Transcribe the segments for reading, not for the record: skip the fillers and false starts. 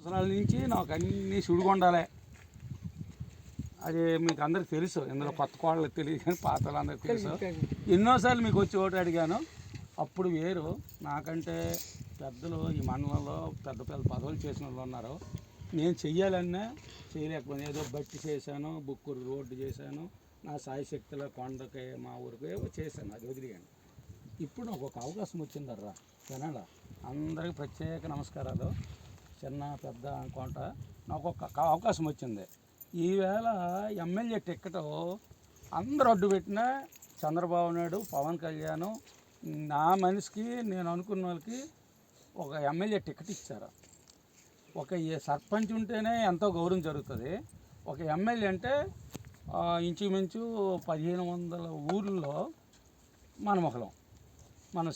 సంవత్సరాల నుంచి నాకు అన్నీ సుడిగుండాలే. అది మీకు అందరికి తెలుసు. ఇందులో కొత్త కోళ్ళకి తెలియదు కానీ పాత వాళ్ళందరికీ తెలుసు. ఎన్నోసార్లు మీకు వచ్చి ఓటు అడిగాను. అప్పుడు వేరు. నాకంటే పెద్దలు ఈ మండలంలో పెద్ద పెద్ద పదవులు చేసిన వాళ్ళు ఉన్నారు. నేను చెయ్యాలన్నా చేయలేకపోయాను. ఏదో బట్టి చేశాను, బుక్కూరు రోడ్డు చేశాను, నా సాయశక్తిలో కొండకి మా ఊరికి ఏవో చేశాను, అది వదిలేయండి. ఇప్పుడు నాకు ఒక అవకాశం వచ్చిందర్రా జనాల అందరికీ ప్రత్యేక నమస్కారాలు. చిన్న పెద్ద అనుకుంటా నాకు ఒక అవకాశం వచ్చింది. ఈవేళ ఎమ్మెల్యే టికెట్ అందరూ అడ్డు పెట్టినా చంద్రబాబు నాయుడు, పవన్ కళ్యాణ్ నా మనిషికి నేను అనుకున్న వాళ్ళకి ఒక ఎమ్మెల్యే టికెట్ ఇచ్చారు. ఒక సర్పంచ్ ఉంటేనే ఎంతో గౌరవం జరుగుతుంది. ఒక ఎమ్మెల్యే అంటే ఇంచుమించు 1500 ఊర్లలో మనం ఒకలం. మన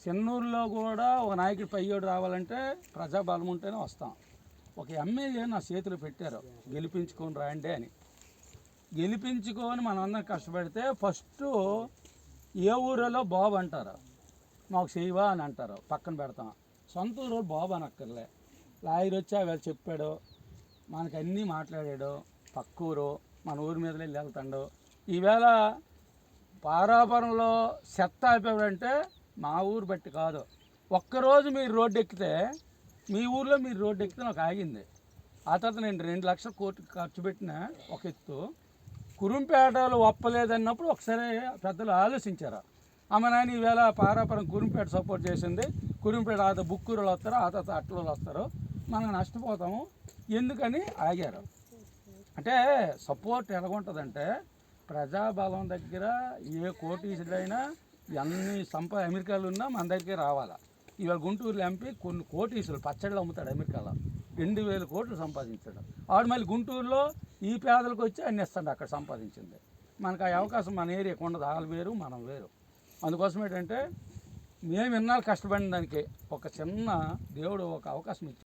చెన్నూరులో కూడా ఒక నాయకుడు పయ్యోడు రావాలంటే ప్రజాబలం ఉంటేనే వస్తాం. ఒక ఎమ్మెల్యే నా చేతులు పెట్టారు, గెలిపించుకొని రాండి అని. గెలిపించుకొని మనందరం కష్టపడితే ఫస్ట్ ఏ ఊరిలో బాబు అంటారు, మాకు చేయవా అని అంటారు, పక్కన పెడతాం. సొంత ఊరు బాబు అనక్కర్లే. లాయర్ వచ్చి అవి చెప్పాడు, మనకు అన్నీ మాట్లాడాడు. పక్క ఊరు మన ఊరి మీద వెళ్తాడు. ఈవేళ పారాపురంలో చెత్త అయిపోయాడంటే మా ఊరు బట్టి కాదు. ఒక్కరోజు మీరు రోడ్డు ఎక్కితే, మీ ఊర్లో మీరు రోడ్డు ఎక్కితే నాకు ఆగింది. ఆ తర్వాత నేను 2 లక్షల కోట్లు ఖర్చు పెట్టిన ఒక ఎత్తు. కురుంపేటలో ఒప్పలేదన్నప్పుడు ఒకసారి పెద్దలు ఆలోచించారు. అమ్మ నాయన ఈవేళ పారాపురం కురుంపేట సపోర్ట్ చేసింది. కురుంపేట ఆ బుక్కూరులు వస్తారు, ఆ తర్వాత అట్లలో వస్తారు, మనం నష్టపోతాము ఎందుకని ఆగారు. అంటే సపోర్ట్ ఎలాగుంటుందంటే ప్రజాబలం దగ్గర ఏ కోటీసుడైనా ఎన్ని అమెరికాలో ఉన్నా మన దగ్గరికి రావాలా. ఇవాళ గుంటూరులో ఎంపీ కొన్ని కోటీసులు పచ్చళ్ళు అమ్ముతాడు, అమెరికాలో 2000 కోట్లు సంపాదించాడు. ఆడు మళ్ళీ గుంటూరులో ఈ పేదలకు వచ్చి అన్ని ఇస్తాడు అక్కడ సంపాదించింది. మనకు ఆ అవకాశం మన ఏరియాకు ఉండదు. వాళ్ళు వేరు, మనం వేరు. అందుకోసం ఏంటంటే మేము ఇన్నాళ్ళు కష్టపడిన దానికి ఒక చిన్న దేవుడు ఒక అవకాశం ఇచ్చాడు.